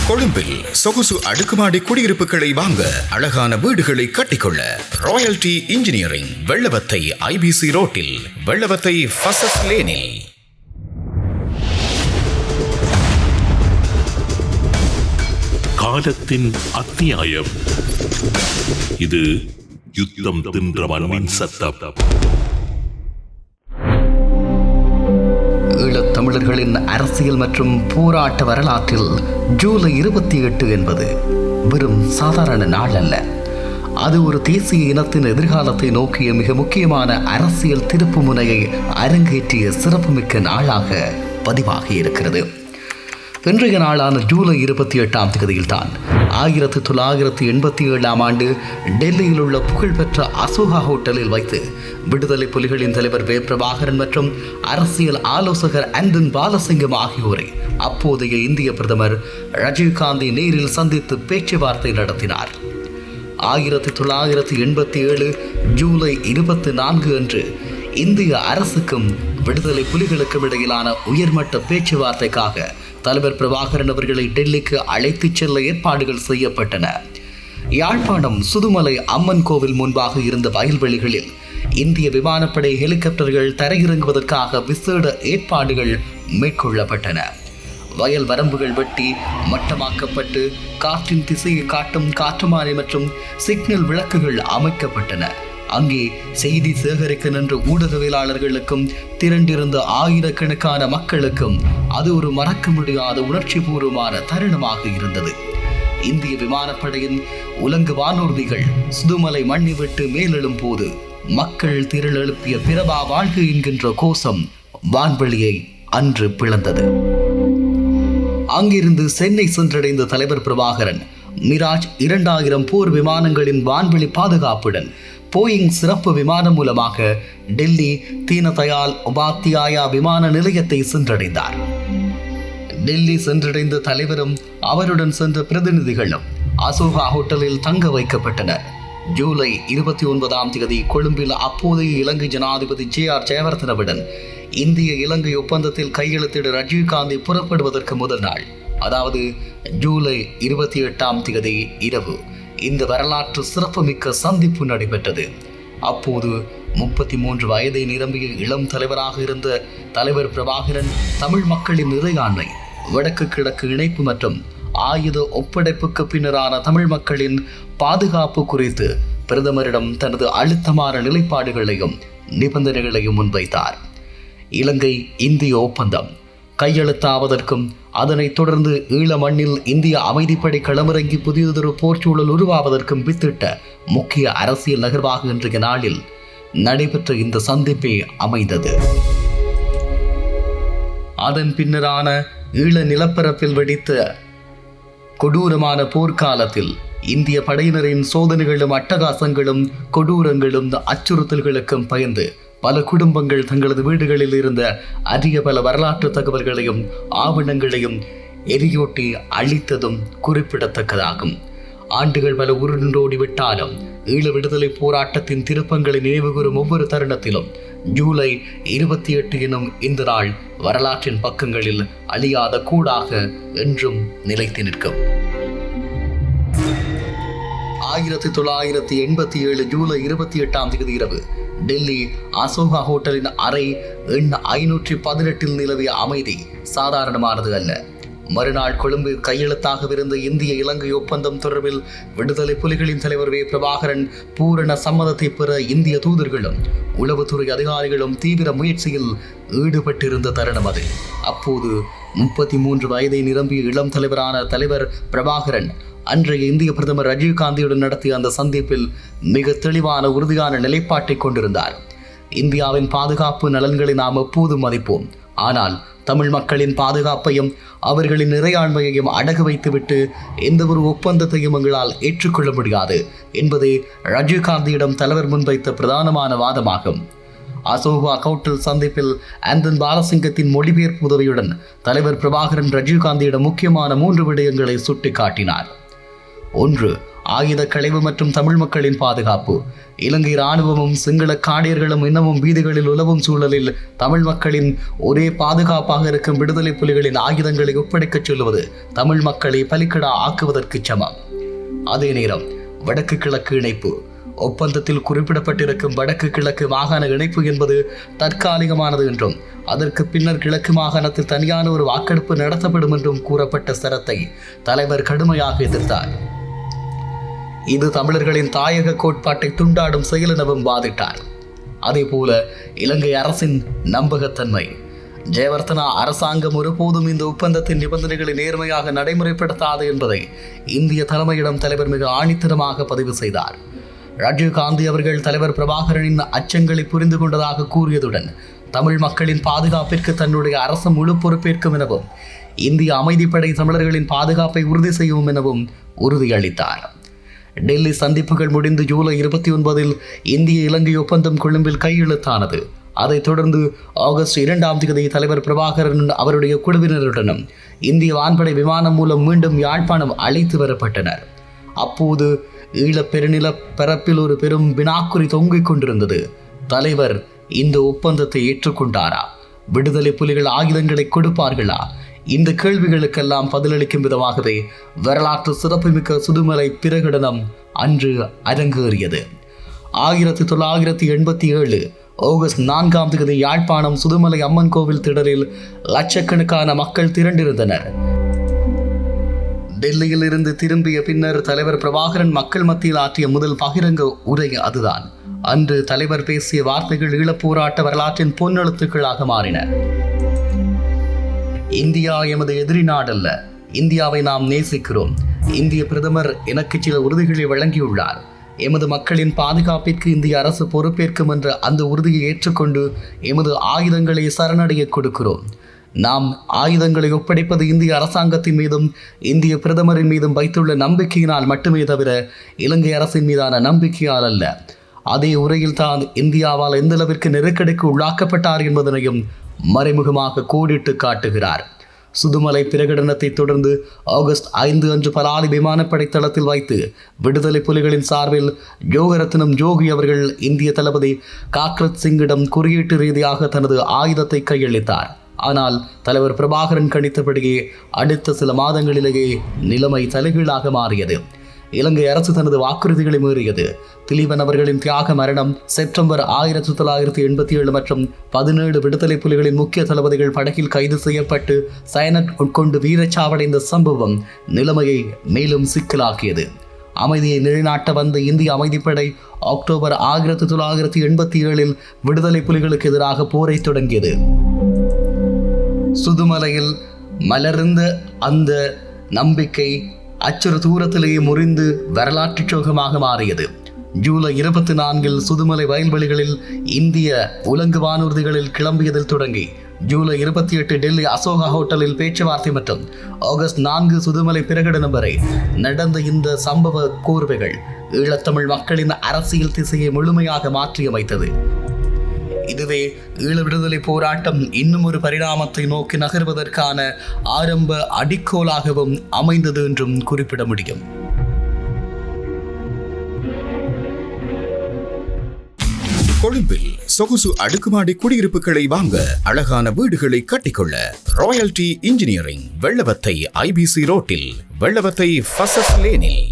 கொழும்பில் சொகுசு அடுக்குமாடி குடியிருப்புகளை வாங்க, அழகான வீடுகளை கட்டிக்கொள்ள ராயல்டி இன்ஜினியரிங், வெள்ளவத்தை IBC ரோட்டில், வெள்ளவத்தை ஃபசஸ் லேனில். காலத்தின் அத்தியாயம். இது யுத்தம் தின்ற மண்ணின் சத்தம். ஈழத்தமிழர்களின் அரசியல் மற்றும் போராட்ட வரலாற்றில் ஜூலை 28 என்பது வெறும் சாதாரண நாள் அல்ல. அது ஒரு தேசிய இனத்தின் எதிர்காலத்தை நோக்கிய மிக முக்கியமான அரசியல் திருப்பு முனையை அரங்கேற்றிய சிறப்புமிக்க நாளாக பதிவாகி இருக்கிறது. இன்றைய நாளான ஜூலை 28ஆம் தேதியில்தான் 1987ஆம் ஆண்டு டெல்லியில் உள்ள புகழ்பெற்ற அசோகா ஹோட்டலில் வைத்து விடுதலை புலிகளின் தலைவர் வே. பிரபாகரன் மற்றும் அரசியல் ஆலோசகர் ஆண்டன் பாலசிங்கம் ஆகியோரை அப்போதைய இந்திய பிரதமர் ராஜீவ்காந்தி நேரில் சந்தித்து பேச்சுவார்த்தை நடத்தினார். 1987 ஜூலை 24 அன்று இந்திய அரசுக்கும் விடுதலை புலிகளுக்கும் இடையிலான உயர்மட்ட பேச்சுவார்த்தைக்காக தலைவர் பிரபாகரன் அவர்களை டெல்லிக்கு அழைத்துச் செல்ல ஏற்பாடுகள் செய்யப்பட்டன. யாழ்ப்பாணம் சுதுமலை அம்மன் கோவில் முன்பாக இருந்த வயல்வெளிகளில் இந்திய விமானப்படை ஹெலிகாப்டர்கள் தரையிறங்குவதற்காக விசேட ஏற்பாடுகள் மேற்கொள்ளப்பட்டன. வயல் வரம்புகள் வெட்டி மட்டமாக்கப்பட்டு காற்றின் திசையை காட்டும் காற்றுமானி மற்றும் சிக்னல் விளக்குகள் அமைக்கப்பட்டன. அங்கே செய்தி சேகரிக்க நின்ற ஊடகவியலாளர்களுக்கும் திரண்டிருந்த ஆயிரக்கணக்கான மக்களுக்கும் அது ஒரு மறக்க முடியாத உணர்ச்சி பூர்வமான தருணமாக இருந்தது. இந்திய விமானப்படையின் உலங்கு வானூர்திகள் சுதுமலை மண்ணை விட்டு மேலெழும் போது மக்கள் திரள் எழுப்பிய பிரபா வாழ்க என்கின்ற கோஷம் வான்வெளியை அன்று பிளந்தது. அங்கிருந்து சென்னை சென்றடைந்த தலைவர் பிரபாகரன் மிராஜ் 2000 போர் விமானங்களின் வான்வெளி பாதுகாப்புடன் போயிங் சிறப்பு விமானம் மூலமாக டெல்லி தீனதயாள் உபாத்தியாயா விமான நிலையத்தை சென்றடைந்தார். டெல்லி சென்றடைந்த தலைவரும் அவருடன் சென்ற பிரதிநிதிகளும் அசோகா ஹோட்டலில் தங்க வைக்கப்பட்டனர். ஜூலை 29ஆம் தேதி கொழும்பில் அப்போதைய இலங்கை ஜனாதிபதி JR ஜெயவர்தனவுடன் இந்திய இலங்கை ஒப்பந்தத்தில் கையெழுத்திட ராஜீவ்காந்தி புறப்படுவதற்கு முதல் நாள், அதாவது ஜூலை 28ஆம் தேதி இரவு இந்த வரலாற்று சிறப்புமிக்க சந்திப்பு நடைபெற்றது. அப்போது 33 வயதை நிரம்பிய இளம் தலைவராக இருந்த தலைவர் பிரபாகரன் தமிழ் மக்களின் இறையாண்மை, வடக்கு கிழக்கு இணைப்பு மற்றும் ஆயுத ஒப்படைப்புக்கு பின்னரான தமிழ் மக்களின் பாதுகாப்பு குறித்து பிரதமரிடம் தனது அழுத்தமான நிலைப்பாடுகளையும் நிபந்தனைகளையும் முன்வைத்தார். இலங்கை இந்திய ஒப்பந்தம் கையெழுத்தாவதற்கும் அதனைத் தொடர்ந்து ஈழ மண்ணில் இந்திய அமைதிப்படை களமிறங்கி புதியதொரு போர்ச்சூழல் உருவாவதற்கும் வித்திட்ட முக்கிய அரசியல் நகர்வாக இன்றைய நாளில் நடைபெற்ற இந்த சந்திப்பே அமைந்தது. அதன் பின்னரான ஈழ நிலப்பரப்பில் வெடித்த கொடூரமான போர்க்காலத்தில் இந்திய படையினரின் சோதனைகளும் அட்டகாசங்களும் கொடூரங்களும் அச்சுறுத்தல்களுக்கும் பயந்து பல குடும்பங்கள் தங்களது வீடுகளில் இருந்த அரிய பல வரலாற்று தகவல்களையும் ஆவணங்களையும் எரியூட்டி அழித்ததும் குறிப்பிடத்தக்கதாகும். ஆண்டுகள் பல உருண்டோடி விட்டாலும் ஈழ விடுதலை போராட்டத்தின் திருப்பங்களை நினைவுகூறும் ஒவ்வொரு தருணத்திலும் ஜூலை 28 எனும் இந்த நாள் வரலாற்றின் பக்கங்களில் அழியாத கூடாக என்றும் நிலைத்து நிற்கும். 1987 ஜூலை 28ஆம் தேதி இரவு டெல்லி அசோகா ஹோட்டலின் அறை எண் 518 நிலவிய அமைதி சாதாரணமானது அல்ல. மறுநாள் கொழும்பில் கையெழுத்தாகவிருந்த இந்திய இலங்கை ஒப்பந்தம் தொடர்பில் விடுதலை புலிகளின் தலைவர் வே. பிரபாகரன் பூரண சம்மதத்தை பெற இந்திய தூதர்களும் உளவுத்துறை அதிகாரிகளும் தீவிர முயற்சியில் ஈடுபட்டிருந்த தருணம் அது. அப்போது 33 வயதை நிரம்பிய இளம் தலைவரான தலைவர் பிரபாகரன் அன்றைய இந்திய பிரதமர் ராஜீவ்காந்தியுடன் நடத்திய அந்த சந்திப்பில் மிக தெளிவான உறுதியான நிலைப்பாட்டை கொண்டிருந்தார். இந்தியாவின் பாதுகாப்பு நலன்களை நாம் எப்போதும் மதிப்போம், ஆனால் தமிழ் மக்களின் பாதுகாப்பையும் அவர்களின் இறையாண்மையையும் அடகு வைத்துவிட்டு எந்த ஒரு ஒப்பந்தத்தையும் எங்களால் ஏற்றுக்கொள்ள முடியாது என்பதே ராஜீவ்காந்தியிடம் தலைவர் முன்வைத்த பிரதானமான வாதமாகும். அசோகா ஹோட்டல் சந்திப்பில் ஆண்டன் பாலசிங்கத்தின் மொழிபெயர்ப்பு உதவியுடன் தலைவர் பிரபாகரன் ராஜீவ்காந்தியிடம் முக்கியமான 3 விடயங்களை சுட்டிக்காட்டினார். ஒன்று, ஆயுத களைவு மற்றும் தமிழ் மக்களின் பாதுகாப்பு. இலங்கை இராணுவமும் சிங்கள காடியர்களும் இன்னமும் வீதிகளில் உலவும் சூழலில் தமிழ் மக்களின் ஒரே பாதுகாப்பாக இருக்கும் விடுதலை புலிகளின் ஆயுதங்களை ஒப்படைக்கச் சொல்லுவது தமிழ் மக்களை பலிக்கடா ஆக்குவதற்கு சமம். அதே நேரம் வடக்கு கிழக்கு இணைப்பு ஒப்பந்தத்தில் குறிப்பிடப்பட்டிருக்கும் வடக்கு கிழக்கு மாகாண இணைப்பு என்பது தற்காலிகமானது என்றும் அதற்கு பின்னர் கிழக்கு மாகாணத்தில் தனியான ஒரு வாக்கெடுப்பு நடத்தப்படும் என்றும் கூறப்பட்ட சரத்தை தலைவர் கடுமையாக எதிர்த்தார். இது தமிழர்களின் தாயக கோட்பாட்டை துண்டாடும் செயல் எனவும் வாதிட்டார். அதே போல இலங்கை அரசின் நம்பகத்தன்மை. ஜெயவர்தனா அரசாங்கம் ஒருபோதும் இந்த ஒப்பந்தத்தின் நிபந்தனைகளை நேர்மையாக நடைமுறைப்படுத்தாது என்பதை இந்திய தலைமையிடம் தலைவர் மிக ஆணித்தரமாக பதிவு செய்தார். ராஜீவ்காந்தி அவர்கள் தலைவர் பிரபாகரனின் அச்சங்களை புரிந்து கொண்டதாக கூறியதுடன் தமிழ் மக்களின் பாதுகாப்பிற்கு தன்னுடைய அரசு முழு பொறுப்பேற்கும் எனவும் இந்திய அமைதிப்படை தமிழர்களின் பாதுகாப்பை உறுதி செய்யும் எனவும் உறுதியளித்தார். டெல்லி சந்திப்புகள் முடிந்து ஜூலை 29 இந்திய இலங்கை ஒப்பந்தம் கொழும்பில் கையெழுத்தானது. அதைத் தொடர்ந்து ஆகஸ்ட் 2 தலைவர் பிரபாகரன் அவருடைய குழுவினருடனும் இந்திய வான்படை விமானம் மூலம் மீண்டும் யாழ்ப்பாணம் அழைத்து வரப்பட்டனர். அப்போது ஈழப் பெருநில பரப்பில் ஒரு பெரும் வினாக்குறி தொங்கிக் கொண்டிருந்தது. தலைவர் இந்த ஒப்பந்தத்தை ஏற்றுக்கொண்டாரா? விடுதலை புலிகள் ஆயுதங்களை கொடுப்பார்களா? இந்த கேள்விகளுக்கெல்லாம் பதிலளிக்கும் விதமாகவே வரலாற்று சிறப்புமிக்க சுதுமலை பிரகடனம் அன்று அரங்கேறியது. 1987 ஆகஸ்ட் 4 யாழ்ப்பாணம் சுதுமலை அம்மன் கோவில் திடலில் லட்சக்கணக்கான மக்கள் திரண்டிருந்தனர். டெல்லியில் இருந்து திரும்பிய பின்னர் தலைவர் பிரபாகரன் மக்கள் மத்தியில் ஆற்றிய முதல் பகிரங்க உரை அதுதான். அன்று தலைவர் பேசிய வார்த்தைகள் ஈழப்போராட்ட வரலாற்றின் பொன்னெழுத்துக்களாக மாறின. இந்தியா எமது எதிரி நாடல்ல, இந்தியாவை நாம் நேசிக்கிறோம். இந்திய பிரதமர் எனக்கு சில உறுதிகளை வழங்கியுள்ளார். எமது மக்களின் பாதுகாப்பிற்கு இந்திய அரசு பொறுப்பேற்கும் என்ற அந்த உறுதியை ஏற்றுக்கொண்டு எமது ஆயுதங்களை சரணடைய கொடுக்கிறோம். நாம் ஆயுதங்களை ஒப்படைப்பது இந்திய அரசாங்கத்தின் மீதும் இந்திய பிரதமரின் மீதும் வைத்துள்ள நம்பிக்கையினால் மட்டுமே தவிர இலங்கை அரசின் மீதான நம்பிக்கையால் அல்ல. அதே உரையில் தான் இந்தியாவால் எந்த அளவிற்கு நெருக்கடிக்கு உள்ளாக்கப்பட்டார் என்பதனையும் மறைமுகமாக கோடிட்டு காட்டுகிறார். சுதுமலை பிரகடனத்தை தொடர்ந்து ஆகஸ்ட் 5 அன்று பலாலி விமானப்படை தளத்தில் வைத்து விடுதலை புலிகளின் சார்பில் யோகரத்னம் ஜோகி அவர்கள் இந்திய தளபதி காக்ரத் சிங்கிடம் குறியீட்டு ரீதியாக தனது ஆயுதத்தை கையளித்தார். ஆனால் தலைவர் பிரபாகரன் கணித்தபடியே அடுத்த சில மாதங்களிலேயே நிலைமை தலைகீழாக மாறியது. இலங்கை அரசு தனது வாக்குறுதிகளை மீறியது. திலீபன் அவர்களின் தியாக மரணம், செப்டம்பர் 1987 மற்றும் 17 விடுதலை புலிகளின் முக்கிய தளபதிகள் படகில் கைது செய்யப்பட்டு சயனட் உட்கொண்டு வீரச்சாவடைந்த சம்பவம் நிலைமையை மேலும் சிக்கலாக்கியது. அமைதியை நிலைநாட்ட வந்த இந்திய அமைதிப்படை அக்டோபர் 1987 விடுதலை புலிகளுக்கு எதிராக போரை தொடங்கியது. சுதுமலையில் மலர்ந்த அந்த நம்பிக்கை அச்சொரு தூரத்திலேயே முறிந்து வரலாற்று சோகமாக மாறியது. ஜூலை 24 சுதுமலை வயல்வெளிகளில் இந்திய உலங்கு வானூர்திகளில் கிளம்பியதில் தொடங்கி ஜூலை 28 டெல்லி அசோகா ஹோட்டலில் பேச்சுவார்த்தை மற்றும் ஆகஸ்ட் 4 சுதுமலை பிரகடனம் வரை நடந்த இந்த சம்பவ கோர்வைகள் ஈழத்தமிழ் மக்களின் அரசியல் திசையை முழுமையாக மாற்றியமைத்தது. இதுவே ஈழ விடுதலை போராட்டம் இன்னும் ஒரு பரிணாமத்தை நோக்கி நகர்வதற்கான ஆரம்ப அடிக்கோலாகவும் அமைந்தது என்றும் குறிப்பிட முடியும். கொழும்பில் சொகுசு அடுக்குமாடி குடியிருப்புகளை வாங்க, அழகான வீடுகளை கட்டிக்கொள்ள ராயல்டி இன்ஜினியரிங் வெள்ளவத்தை IBC ரோட்டில், வெள்ளவத்தை ஃபசஸ் லேனில்